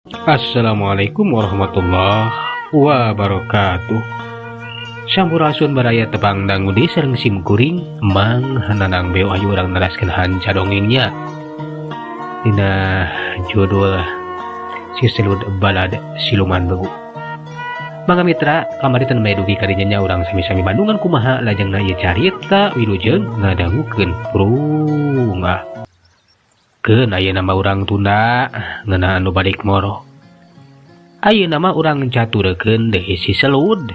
Assalamualaikum warahmatullahi wabarakatuh. Sampurasun baraya tepang dangudi sareng simkuring mang hananang beo ayu urang neraskeun hanca dongengnya. Dina judul Siselud Balad Siluman Begu. Mangga mitra, kamari teu dugi kadinya urang sami-sami Bandungan kumaha lajengna ieu carita wilujeng ngadangukeun prungah. Keun ayeuna nama urang tunda ngeunaan nu balik moro. Ayeuna mah urang caturkeun deui Siselud.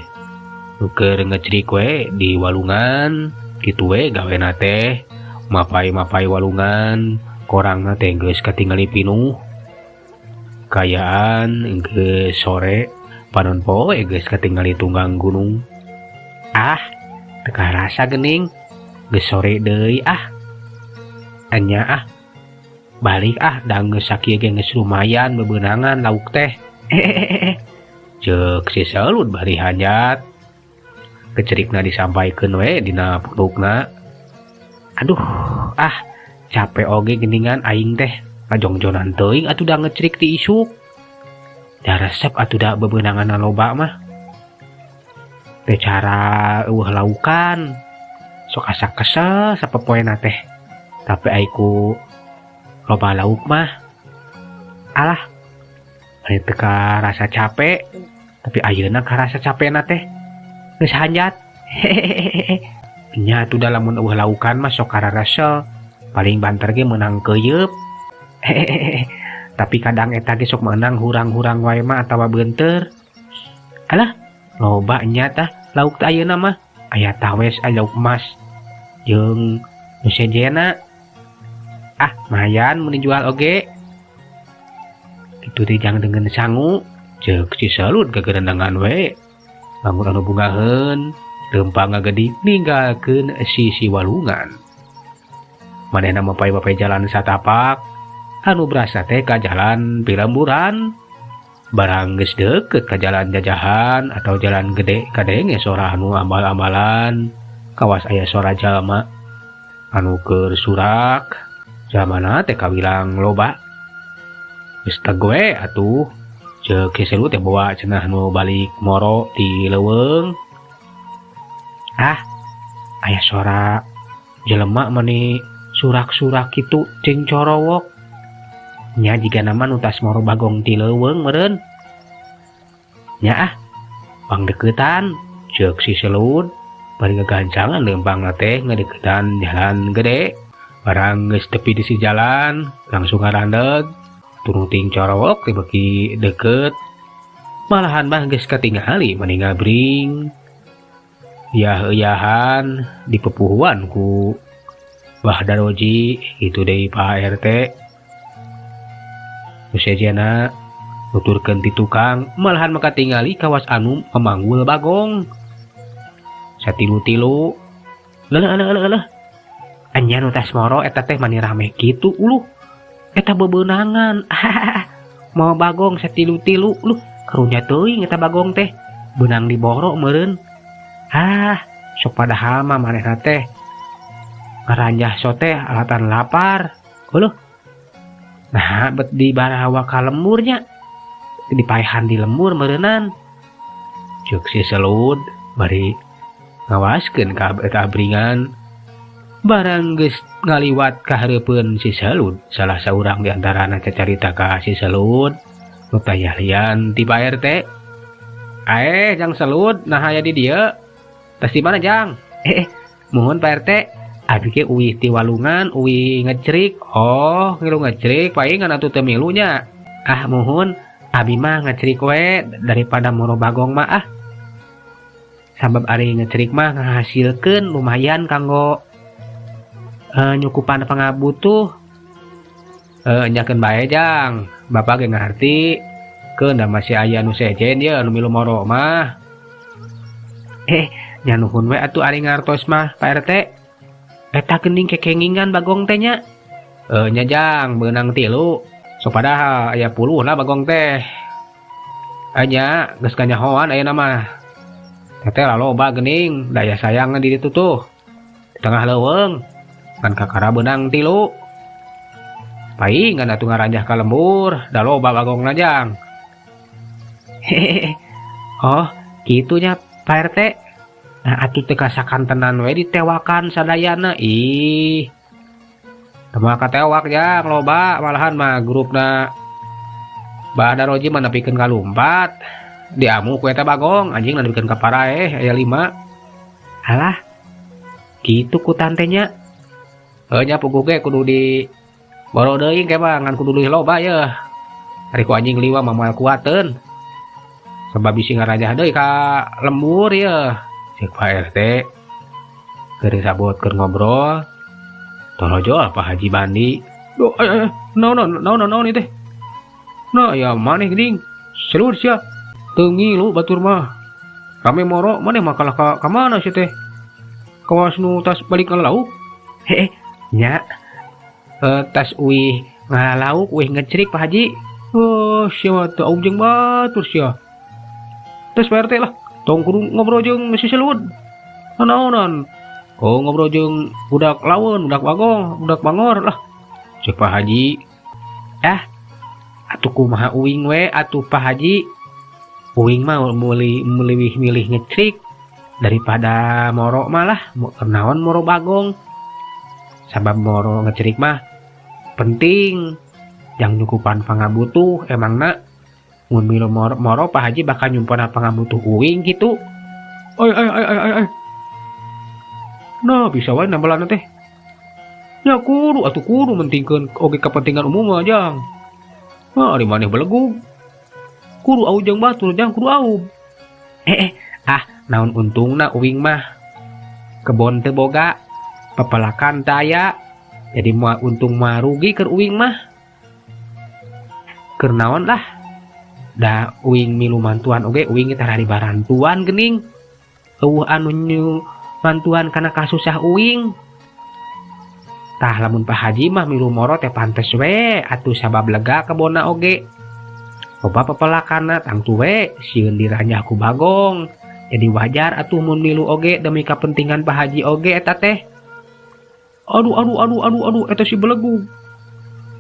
Nu keur ngecrik we di walungan, kitu we gawena teh mapai-mapai walungan, korangna teh geus katingali pinuh. Kayaan geus sore, panon poe geus katingali tunggang gunung. Teu karasa geuning, geus sore deui Anya balik dang geus sakieu ge geus lumayan bebeunangan lauk teh. Ceuk Siselud bari hajat. Kecerikna disampaikeun we dina purukna. Aduh, capek oge geuningan aing teh. Ngajongjonan teuing atuh da ngecerik ti isuk. Da resep atuh da bebeunangan loba mah. Teh cara eueuh laukan. Sok asa kesel sapopoena teh. Tapi aiku loba lauk mah aya teu rasa capek, tapi ayeuna karasa capena teh geus hanjat. Nya atuh da lamun eueuh laukan mah sok kararesel, paling banter ge meunang keuyeub. Tapi kadang eta ge sok meunang hurang-hurang wae mah atawa beunteur. Loba nya tah lauk teh ayeuna mah, aya tawes, aya lauk emas jeung nu sejena. Mayan mun dijual oge. Kitu teh jang dengan sangu, ceuk Siselud gagerendangan we. Lamun anu bungaheun, leumpang ngagedik ninggalkeun sisi walungan. Manehna mapai-mapai jalan satapak, anu berasa teh ka jalan pilemburan. Barang geus deukeut ka jalan jajahan atau jalan gede kadenge sora anu ambal-ambalan, kawas aya sora jalma anu keur surak. Jamana teh kawilang loba. Geus tegoe atuh, ceuk Siselud teh bawa cenah nu balik moro ti leuweung. Aya sora jelema mani surak-surak kitu cing corowok. Nya jiga nama nu tas moro bagong ti leuweung meureun. Nya pangdeuketan, ceuk Siselud bari gagancangan leumpangna teh ngadeuketan jalan gede. Barang geus tepi di si jalan, langsung ngarandeg, turuting corowok teh beuki deukeut. Malahan mah geus katingali mani ngabring. Yah-yahan dipepuhuan ku Mbah Daroji kitu deui Pak RT. Nu sejena nuturkeun ti tukang, malahan mah katingali kawas anu memanggul bagong. Satilu-tilu, leuh. Anya nu tas moro eta teh mani rame kitu uluh. Eta bebeunangan. Mau bagong satilu-tilu karunya teuing eta bagong teh beunang di boro meureun. Sok padahal mah manehna teh ngaranjah sote alatan lapar. Uluh. Nah, bet di barahawa ka lemurnya. Dipaehan di lemur meureunan. Ceuk Siselud bari ngawaskeun ka eta abringan. Barang geus ngaliwat ka hareupeun Siselud, salah saurang di antarana cacarita ka Siselud, nu tayah lian ti Pak RT. Jang Selud, nah aya di dieu. Tas di mana Jang? Muhun Pak RT, abi ge uwih ti walungan, uwih ngecerik. Ngilu ngecerik paingan atuh teu milu nya. Muhun, abi mah ngecerik we daripada moro bagong mah Sabab ari ngecerik mah ngahasilkeun lumayan kanggo nyukupan pangabutuh. Nyakeun bae Jang, Bapak ge ngarti keun da masih aya nu sejen ye nu milu moro mah. Nya nuhun we atuh ari ngartos mah Pak RT. Eta geuning kekengingan bagong teh nya. Nya Jang, beunang 3. Sok padahal aya 10 lah bagong teh. Nya geus kanyahoan ayeuna mah. Teteh loba geuning, daya sayang di ditu tuh. Di tengah leuweung. Kan kakara benang 3. paingan atuh ngaranjah ka lembur da loba bagong najang. Hehehe. Oh gitunya Pak RT. Nah atuh teh kasakan tenan we ditewakan sadayana. Ih temal katewak jang loba malahan mah grupna Bada Roji mah nepikeun kalumpat. Diamu ku eta bagong anjing nepikeun ka paraeh aya 5. Alah gitu ku tantenya. Nya puguh ge kudu di boro deui ke bang ngan kudu leuwih loba yeuh. Ari ku anjing liwa mah moal kuateun. Sebab bisi ngaranjah deui ka lembur yeuh. Cek Pak RT. Keur disabot keur ngobrol. Torojol Pak Haji Bandi. Duh naon teh. Nah ya maneh geuning. Seluruh sia. Teu ngilu batur mah. Rame moro maneh mah kalah ka mana sia teh? Kawas nu tas balik ka lauk. Heeh. Nya tas uih ngalauk uih ngecerik Pak Haji. Oh sia mah teu aujeng batur sia. Tes Pak RT lah tong kudu ngobrol jeung si Selud. Naonan? Oh ngobrol jeung budak laweun, budak bagong, budak bangor lah. Cek Pak Haji. Atuh kumaha uing we atuh Pak Haji. Uing mah milih ngecerik daripada moro malah kenaon moro bagong. Sabab moro ngecerik mah penting yang nyukupan pangabutuh emangna mun milu moro Pak Haji bakal nyumpana pangabutuh uing gitu. Ay. Nah bisa wae nambalan teh. Ya kudu atuh kudu mentingkeun oge kepentingan umum aja. Nah ari maneh belegug. Kudu aujang batur jang kudu aub. Naon untungna uing mah kebon teu boga. Pepelakan daya jadi mah untung mah rugi keur uing mah keur naon lah da uing milu mantuan oge uing tara di barantuan geuning anu nyu mantuan kana kasusah uing tah lamun Pak Haji mah milu moro teh pantes we atuh sabab lega kebonna oge loba pepelakanna tangtu we sieun diranjah ku bagong jadi wajar atuh mun milu oge demi kepentingan Pak Haji oge eta teh. Aduh, eta si belegu.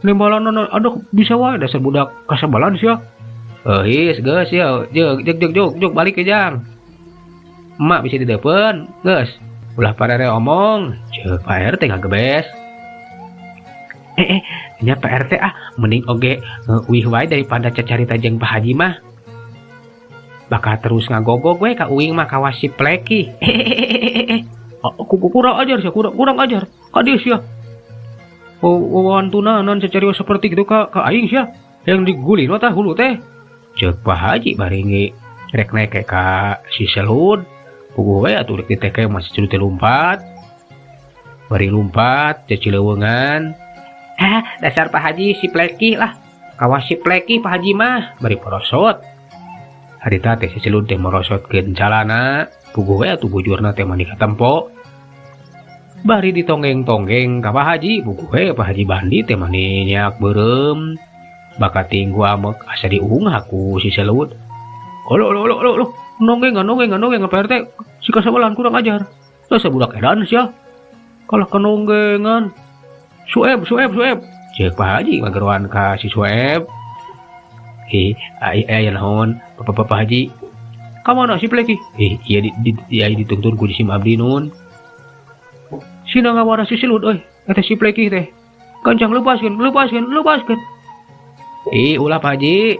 Nembalanna aduh bisa wae dasar budak kasabalan sia. His geus ya, jog balik ke jang. Emak bisa dideupeun, geus. Ulah parere omong, ceuk Pak RT ngagebes. Nya Pak RT mending oge uih wae daripada cacarita jeung Pak Haji mah. Bakal terus ngagogog we ka uing mah kawas si Pleki. Kurang ajar ka dia sia. Wantuna nan secarios seperti itu ka aing sia yang digulin tah hulu teh. Ceuk Pak Haji bari rek naik ka si Selud. Puguh we atuh rek diteke masih Selud teh lompat. Bari lompat cecileuweungan. Dasar Pak Haji si Pleki lah. Kawas si Pleki Pak Haji mah bari porosot. Harita teh si Selud teh merosotkeun calana. Puguh we atuh bujurna teh mani katempo. Bari ditonggeng-tonggeng ka Pak Haji, puguh we Pak Haji Bandi teh mani nyak beureum. Bakat tinggu amek asa diunggah ku si Selud. Lo, nonggengan Pak RT. Si kasabalan kurang ajar. Dasar budak edan sia. Kalah kenonggengan. Sueb. Ceuk Pak Haji mageroan ka si Sueb. Aya naon Pak Haji. Kamana si Pleki? Iya dituntun ku di sim abdi nun. Sina ngawara si Selud euy, eta si Pleki teh. Kancang lepaskeun. Ulah Pak Haji.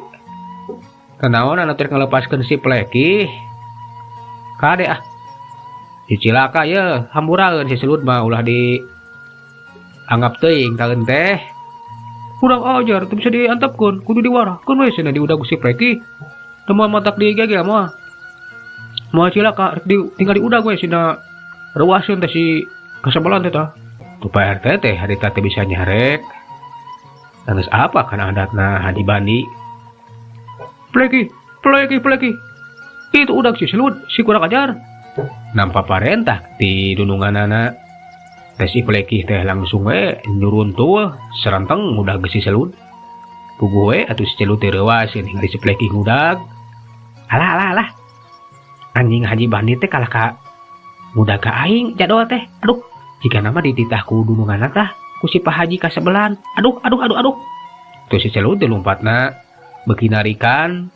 Kenaon anu teh ngalepaskeun si Pleki? Kade Si cilaka ye hamburaeun si Selud mah ulah di anggap teuing taeun teh. Kurang ajar teu bisa diantepkeun, kudu diwarahkeun we cenah diudag si Pleki. Teu moal matak digege mah. Moal cilaka tinggal diudag we cenah reuaskeun teh si kasabalan teh tah. Tu Pak RT teh harita teh bisa nyarek. Geus apa kana adatna Haji Bandi? Pleki. Itu udag si Selud, si kurang ajar. Nampak parentah di dununganana. Teh si Pleki teh langsung we nyuruntul seranteng ngudag si Selud. Puguh we atuh si Selud teh reuas ningali si Pleki ngudag. Alah. Anjing Haji Bandi teh kalah ka ngudag ka aing jadwal teh. Aduh, jika nama dititah ku dununganna tah ku si Pak Haji kasebelan. Aduh. Tuh si Selut teh lompatna beuki narikan.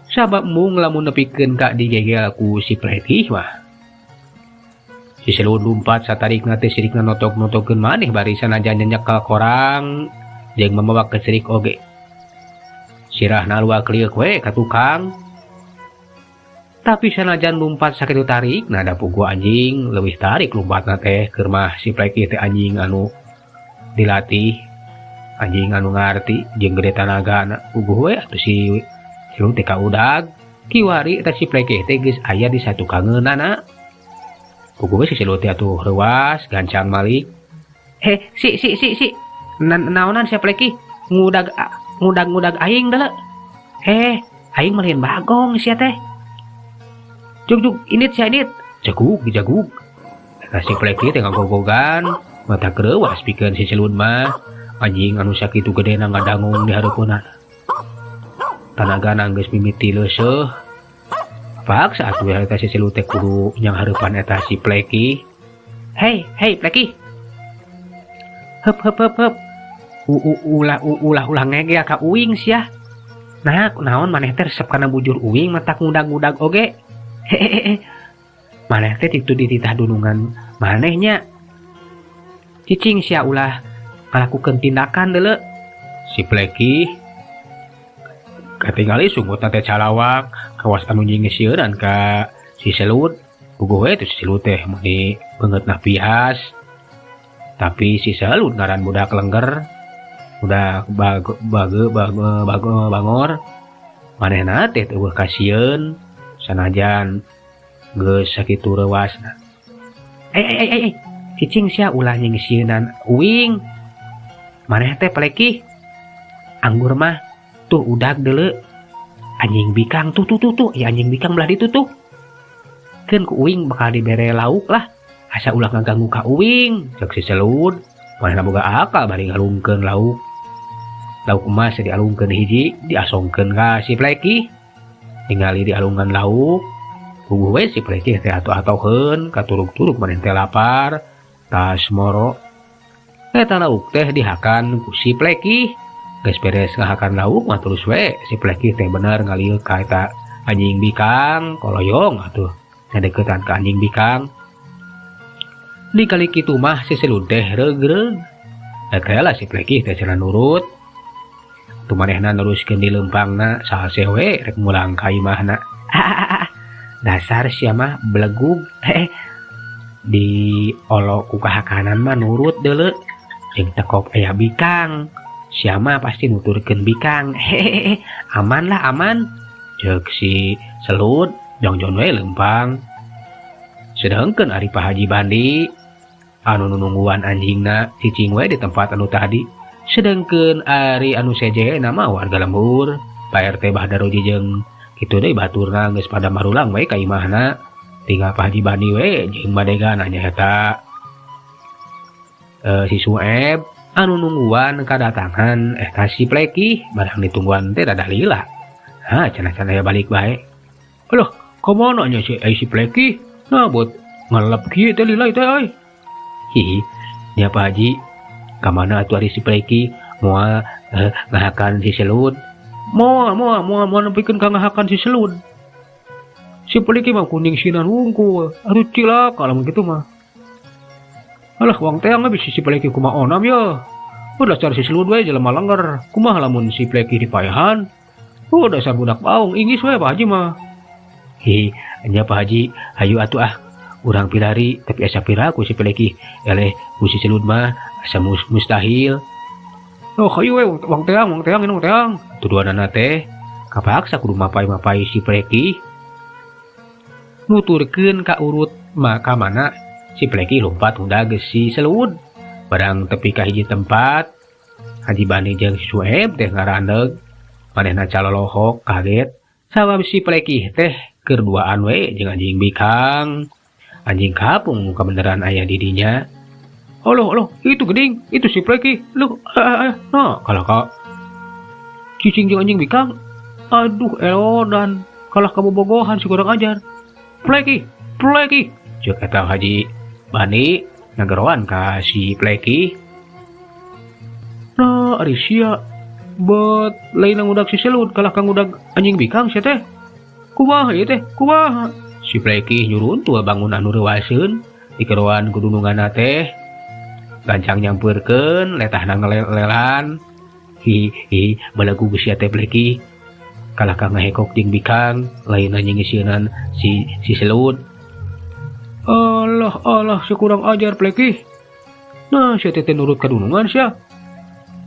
Sabab mung lamun nepikeun ka digegel ku si Pleki mah. Si Selut lumpat satarikna teh sirikna notok-notokeun maneh bari sanajan nyenyekal korang jeung membawa ke sirik oge. Sirahna luak liuk we ka tukang. Tapi sanajan lumpat sakitu tarik, nah da pugu anjing leuwih tarik lompatna teh keur mah si Pleki teh anjing anu dilatih, anjing anu ngarti jeung gede tanagana. Puguh we atuh si Selut teh kaudag, kiwari eta si Pleki teh geus aya di satukangeunana. Puguh we si Selut teh atuh reuwas gancang malik. Si naonan si Pleki ngudag aing deuleu. Aing malian bagong sia teh. Jug init jagug. Eta si Pleki teh ngagogogan mata kreuwas pikeun si Selut mah anjing anu sakitu gedena ngadangung di hareupeunna. Tanagana geus mimiti leuseuh. Paksa atuh eta si Selut teh kudu nyang hareupan eta si Pleki. Hei Pleki. Heup. Ulah ngege ka uing sia. Nah, naon maneh teh resep kana bujur uing mata ngudag-ngudag oge. Maneh teh ditu dititah dunungan manehnya. Cicing sia ulah ngalakukeun tindakan deuleu. Si Pleki katingali sungutna teh calawak kawas anu nyingesieun ka si Selut. Puguh we teh si Selut teh meuni beungeutna pias. Tapi si Selut ngaran budak lengger, budak bangor. Manehna teh teu kasieun sanajan geus sakitu reuasna. Cicing sia ulah nyingesieunnan uing. Maneh teh Pleki anggur mah tuh udag deuleu. Anjing bikang tuh ya anjing bikang belah ditu tuh. Keun ku uing bakal dibere lauk lah. Asa ulah ngaganggu ka uing. Cek si Selut manehna boga akal bari ngalungkeun lauk. Lauk emas dialungkeun hiji diasongkeun ka si Pleki. Ningali dialungan lauk. Puguh we si Pleki teh atoh-atoheun katuruk-turuk maneh teh lapar. Tas moro. Eta lauk teh dihakan ku si Pleki. Geus beres ngahakan lauk mah terus we si Pleki teh bener ngalieu ka eta anjing bikang koloyong atuh ngadeuketan ka anjing bikang. Dikali kitu mah si Selut teh regreg. Eta si Pleki teh cenah nurut. Tu manehna neruskeun di leumpangna sahase we rek mulang ka imahna. Dasar sia mah belegug. Di olok ku kahakanan mah nurut deuleu. Jeung tekop aya bikang. Sia mah pasti nuturkeun bikang. Aman lah aman. Ceuk si Selut jongjon we leumpang. Sedengkeun ari Pak Haji Bandi anu nungguan anjingna cicing we di tempat anu tadi. Sedengkeun ari anu seje nama warga lembur. Pak RT Bahdaroji jeung kitu deui baturna geus pada marulang we ka imahna. Tinggal Pak Haji Bandi we jeung badegan nyaeta si Sueb anu nungguan kadatangan eta si Pleki barang ditungguan teh dadah lila. Cenah-cenah aya balik bae. Alah, komono nya si Pleki? Nah, buat ngelep kieu teh lila teh euy. Hihi, nya Pak Haji. Ka mana atuh ari si Pleki moal ngahakan si Selut? Moal nepikeun ka ngahakan si Selut. Si Pleki mah kuning sinan wungkul. Aduh cilaka lamun kitu mah. Alah wang teang habis si Pleki kumaha onam ya. Dasar si Selut we jelema lengger. Kumaha lamun si Pleki dipaehan? Dasar budak baung ingis we Pak Haji mah. Nya Pak Haji, hayu atuh urang pilari tapi asa piraku si Pleki. Eleh ku si Selut mah asa mustahil. Hayu we wang teang inung teang. Tuduhanana teh kapaksa kudu mapai-mapai si Pleki. Nuturkeun ka urut maka mana si Pleki lompat udah ke si Selut. Barang tepi ka hiji tempat. Haji Bani jeung si Sueb teh ngarandeg. Manehna calolohok kaget. Sabab si Pleki teh keur duaan we jeung anjing bikang. Anjing kapung kabeneran aya di dinya. Aloh, itu geding, itu si Pleki. Loh, nah, kalau kau cicing jeung anjing bikang. Aduh, elodan. Kalah kabobogohan si kurang ajar. Pleki. Cek eta Haji Bani ngageroan ka si Pleki. Nah ari sia bet lain udag si selut kalah kang udag anjing bikang sia teh kumaha ieu teh kumaha si Pleki nyurun tua bangunan nu reuwaseun di keroan gunungan teh gancang nyampeurkeun letahna ngelelelan hi balagu geus sia teh Pleki kalah kang ngahekok jeung bikang lain anjing ngisieun si selut. Allah sekurang ajar Pleki. Nah sia teh nurut ka dunungan sia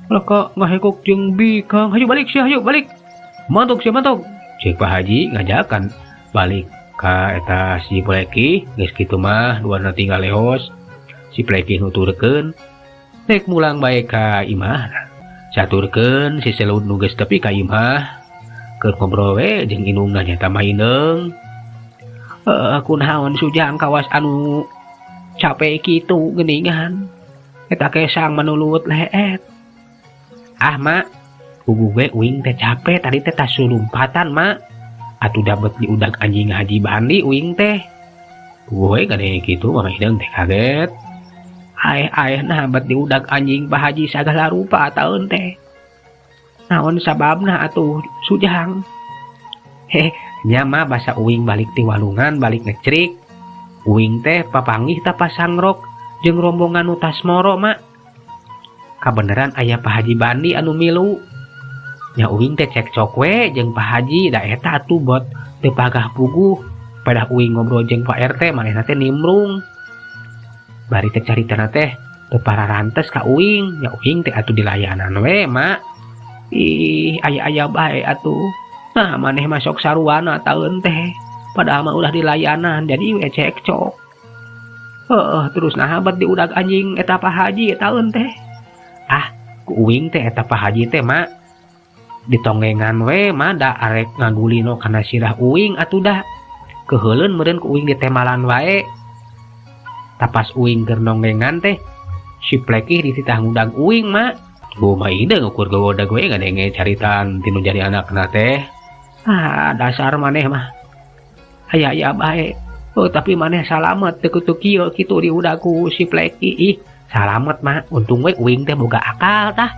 laka ngahekok jeung bikang hayu balik sia hayu balik mantok sia mantok cek Pak Haji ngajakan balik ka eta si Pleki geus kitu mah duana tinggal leos si Pleki nuturkeun rek mulang bae ka imah saturkeun si selut nu geus tepi ka imah keur ngobrol we jeung indungna nyata maineung aku naon sujang kawas anu capek kitu geuningan eta kesang manulut leet. Mak pugu gue uing teh capek tadi teh tas sulumpatan mak atuh dapet di udag anjing Haji Bandi uing teh pugu gue gede gitu mama hidung teh kaget ayah nah bet di udag anjing Pak Haji sagala rupa taun teh naon sababna atuh sujang nyama basa uing balik ti walungan balik ngecrik uing teh papanggih ta pasangrok jeung rombongan nu Tasmoro mak kabeneran aya Pak Haji Bandi anu milu nya uing teh cekcok we jeung Pak Haji da eta atuh bot teu pagah puguh padah uing ngobrol jeung Pak RT manehna teh nimrung bari teh caritana teh teu pararantes ka uing nya uing teh atuh dilayanan we mak aya bae atuh nah maneh masuk saruana taeun teh padahal mah udah dilayanan jadi we cekcok terus nah bat di udag anjing eta Pak Haji taeun teh ku uing teh eta Pak Haji teh mak ditonggengan we mah da arek ngagulino kana sirah uing atuh dah keheuleun meureun ku uing ditemalan wae tapas uing keur nonggengan teh si Pleki dititah ngundang uing mak gua mah ide ngukur gawoda gue ngadenge caritaan tinu jadi anakna teh dasar maneh mah aya bae tapi maneh salamet teu kitu kieu kitu diudagku si Pleki salamet mah untung we uing teh boga akal tah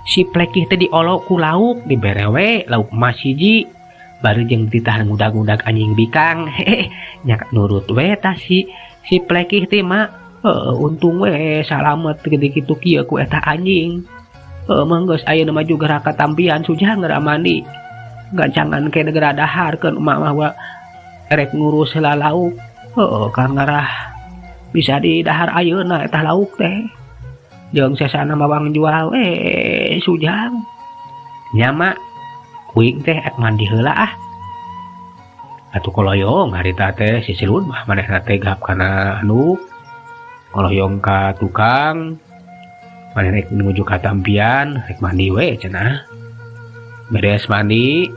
si Pleki teh diolok ku lauk dibere we lauk emas hiji bari jeung ditah ngudag-ngudag anjing bikang nya nurut we tah si Pleki teh mah untung we salamet gede kitu kieu ku eta anjing mah geus ayeuna mah juga raka tampian sujang geura mandi gancangan ke negara daharkeun emak mah rek ngurus heula lauk kang ngarah bisa di dahar ayeuna eta lauk teh jeung sesana mawang jual sujang nya mak uing teh ek mandi heula atuh koloyong harita teh si Silun mah manehna teh gap kana anu koloyong ka tukang maneh rek nuju ka tampian rek mandi we cenah beres mandi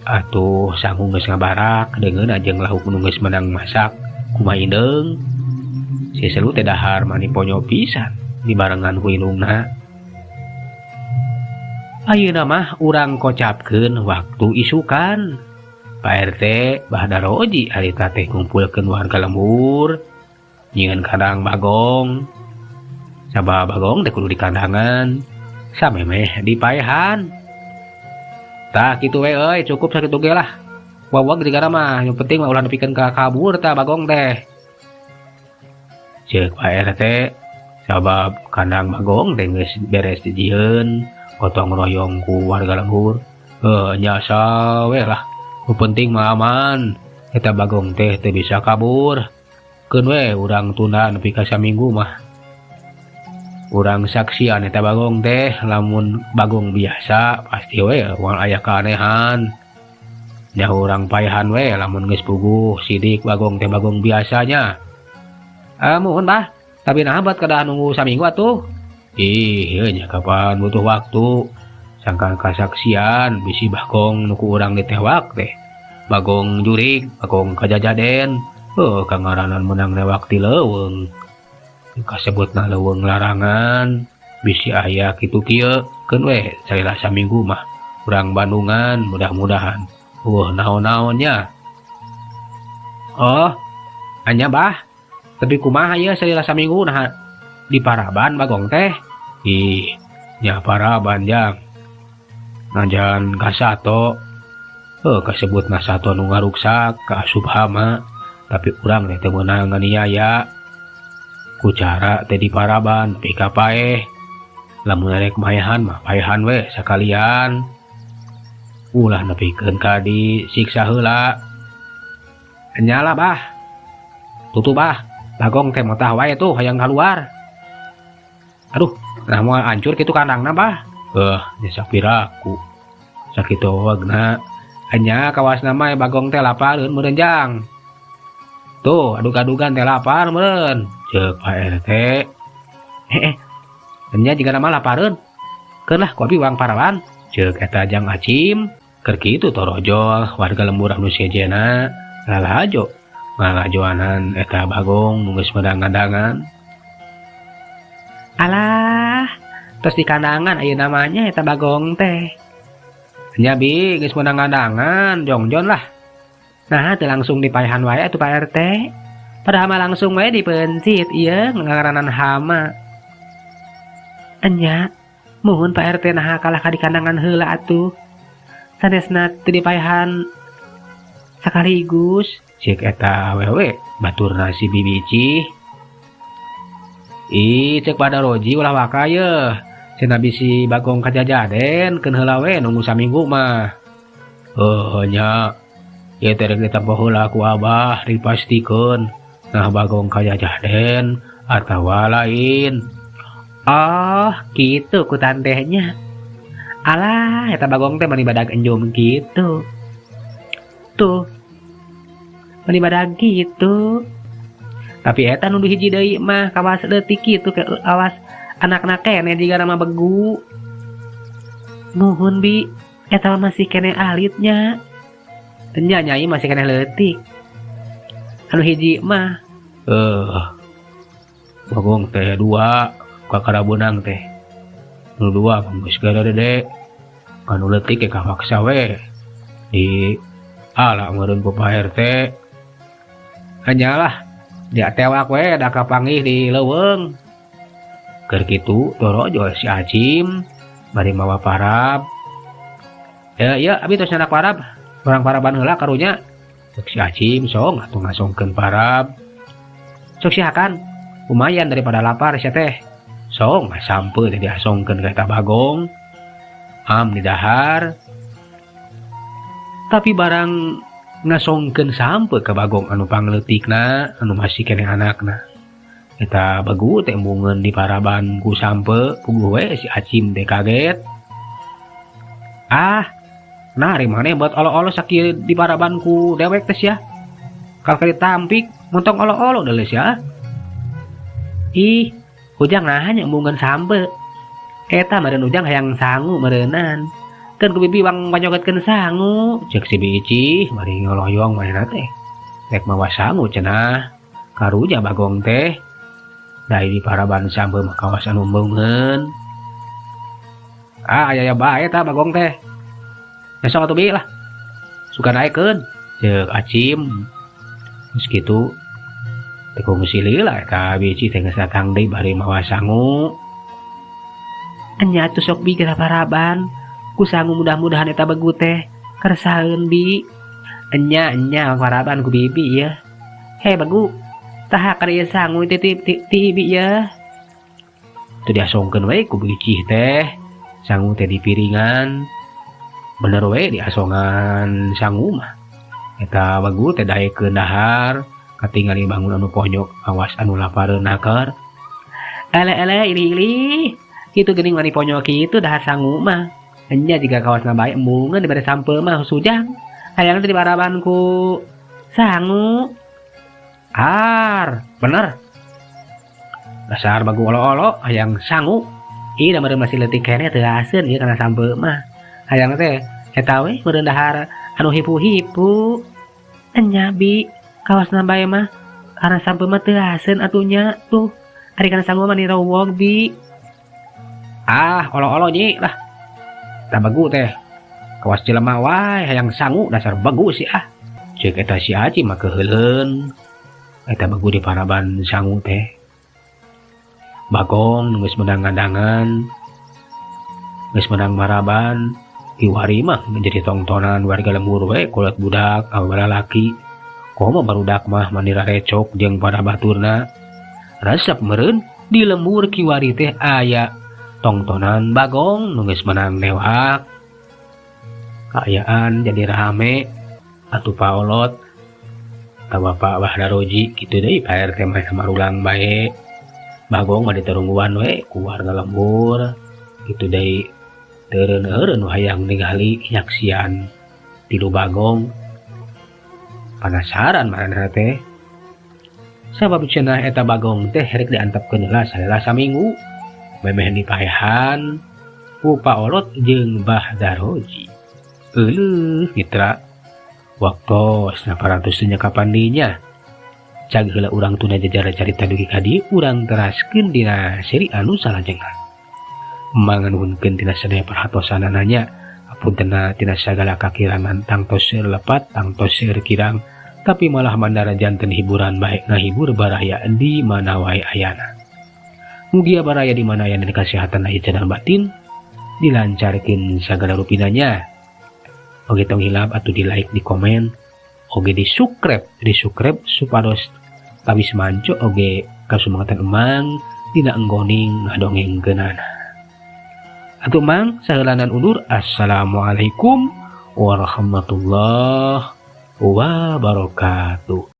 atuh sanggung geus ngabarak deungeun ajeng lauk nu geus menang masak kumaha indeung si Selut teh dahar mani ponyo pisan dibarengan ku indungna ayeuna mah urang kocapkeun waktu isukan Pak RT Bahdar Oji harita teh ngumpulkeun warga lembur nyieun kandang bagong sabab bagong teh kudu di kandangan samemeh di paehan tah kitu we euy cukup sakitu ge lah wawag digana mah yang penting mah ulah nepikeun ka kabur tah bagong teh ceuk Pak RT sabab kandang bagong teh geus beres dijieun gotong royong ku warga lembur nyasa we lah nu penting mah aman eta bagong teh teu bisa kabur keun we urang tunda nepi ka saminggu mah urang saksian eta bagong teh lamun bagong biasa pasti we moal aya kaanehan nya urang paehan we lamun geus puguh sidik bagong teh bagong biasanya muhun bah tapi nah bat kada nunggu saminggu atuh nya kapan butuh waktu sangkan kasaksian bisi bagong nuku urang ditewak teh bagong jurig bagong kajajaden kangaranan menang newak ti leuweung kasebutna leuweung larangan bisi aya kitu kieu keun we salila saminggu mah urang Bandungan mudah-mudahan naon-naonnya anya bah tapi kumaha ieu salila saminggu nah di Paraban bagong teh Ih, nya paraban jang. Najan kasato. Kasebut nasato nu ngaruksak ka asup hama, tapi urang teh meunang nganiaya. Ku cara teh di paraban nepi ka paeh. Lamun rek maehan mah paehan we sakalian. Ulah nepikeun ka disiksa heula. Nyala bah. Tutup bah. Bagong teh motah wae tuh hayang keluar. Aduh, nah moal hancur kitu kandangna bah. Nya sapiraku. Sakitu wagna. Anya kawas nama Bagong teh lapareun meureun jang. Tuh, adug-adugan teh lapar meureun. Ceuk Pak RT. Nya jiga nama lapareun. Keun lah kopi uang parawan. Ceuk eta jang Acim. Keur kitu torojol warga lembur anu sejena lalajo. Ngalajoanan eta Bagong nu geus medang-gandangan. Alah, terus di kandangan aya namanya eta Bagong teh. Nya bi geus meunang ngadangan jongjon lah. Nah teu langsung dipaehan wae atuh Pak RT. Padahal mah langsung wae dipencit ieu ngangaranan hama. Enya muhun Pak RT nah kalah ka di kandangan heula atuh. Sanesna teu dipaehan sakaligus. Ceuk eta awewe baturna si Bibici. Ih ceuk pada roji ulah waka yeuh. Cenah bisi Bagong kajajaden keun heula we nunggu saminggu mah. Nya ieu teh rek ditampo heula ku Abah dipastikeun nah Bagong kajajaden atawa lain. Oh, kitu ku tantehnya. Alah, eta Bagong teh mani badag enjum kitu. Tuh. Mani badag kitu. Tapi eta nu hiji deui mah kawas leutik kitu ke awas anak-anak kene jiga nama begu. Nuhun bi, eta masih kene alitnya. Nya nyai masih kene leutik. Anu hiji mah Bagong teh dua kakara benang teh. Nu dua geus gara dede. Anu leutik ke kapaksa we. Di ala meureun ku Pak RT. Hanyalah dia tewak we da kapanggih di leuweung. Keur kitu torojol si Acim bari mawa parab. Ya abi tos anak parab. Urang paraban heula karunya. Cek si Acim song atuh ngasongkeun parab. Sok siakan. Lumayan daripada lapar sia teh. Song sampe teh diasongkeun ka eta Bagong. Am di dahar. Tapi barang ngasongkeun sampe ka Bagong anu pangleutikna, anu masih kene anakna. Eta begu teh embungeun di paraban ku sampe puguh we si Acim teh kaget. Nari maneh buat olo-olo sakieu di paraban ku dewek teh sia. Kalkali tampik montong olo-olo deuleu sia. Ih, ujang nahan embungeun sampe. Eta meureun ujang hayang sangu meureunan. Keun ku bibi wang panyogetkeun sangu, ceuk si Bici bari ngoloyong manehna teh. Rek mawa sangu cenah. Karunya Bagong teh dari di paraban sampe mah kawas anu embungeun. Aya bae ta Bagong teh. Besok atuh bi lah. Suka naekeun ceuk Acim. Geus kitu teh kungsi lila eta Bici teh geus datang deui bari mawa sangu. Anya atuh sok bi kita paraban. Ku sangu mudah-mudahan eta begu teh keresaheun bi. Enya paraban ku bibi ya. Heh begu. Tah kadieu sangu ti ibi ya. Teu diasongkeun we ku Bici teh. Sangu teh di piringan. Bener we diasongan sangu mah. Eta begu teh daekeun dahar, katingali bangun anu ponyok awas anu lapareun nakeur. Ele ili. Kitu geuning mani ponyok kitu dahar sangu mah. Enya jiga kawasna bae embungeun dibere sampe mah sujang. Hayang teh di baraban ku sangu. Bener. Dasar bagu olo-olo hayang sangu. Ih da meureun masih leutik kene teu aseun ieu kana sampe mah. Hayang teh eta we meureun dahar anu hipu-hipu. Enya bi kawasna bae mah karena sampe mah teu aseun atunya tuh. Ari kana sangu mah nirowog bi. Olo-olo nyi lah. Da bagu teh kawas jelema wae hayang sangu dasar bagu sih Ceuk eta si Acim mah keheuleun. Eta begu di paraban sangu teh. Bagong geus menang ngadangan, geus menang maraban, kiwari mah menjadi tontonan warga lembur we kolot budak awal laki. Komo barudak mah manira recok jeung para baturna. Resep meureun di lembur kiwari teh aya tontonan Bagong nu geus menang newak. Kaayaan jadi rame atuh paolot ka Bapak Wahdaroji kitu deui Pak RT mah marulang bae. Bagong mah diterungguan we ku warga lembur kitu deui. Teureun-eureun hayang ningali nyaksian tilu Bagong. Penasaran marana teh. Sabab cenah eta Bagong teh rek diantepkeun heula salela saminggu. Memeh dipaehan ku paolot jeung Wahdaroji. Euleuh mitra. Waktu saparantusnya kapan dinya. Cag heula urang tuna jajar carita dugi ka dieu urang teraskeun dina seri anu salajengan. Manganuhunkeun tina sadaya perhatosanana apuntenna tina sagala kakirangan tangtos seueur lepat tangtos seueur kirang tapi malah mandara janten hiburan baik ngahibur baraya di mana wae ayana. Mugia baraya di mana ayana kesehatan lahir dan batin dilancarkeun sagala rupinanya. Oge tong hilap atuh di like di komen oge di subscribe supados tabis manco oge kasumangatan emang dina enggoning ngadongengkeunana. Atuh mang saheulanan undur assalamualaikum warahmatullahi wabarakatuh.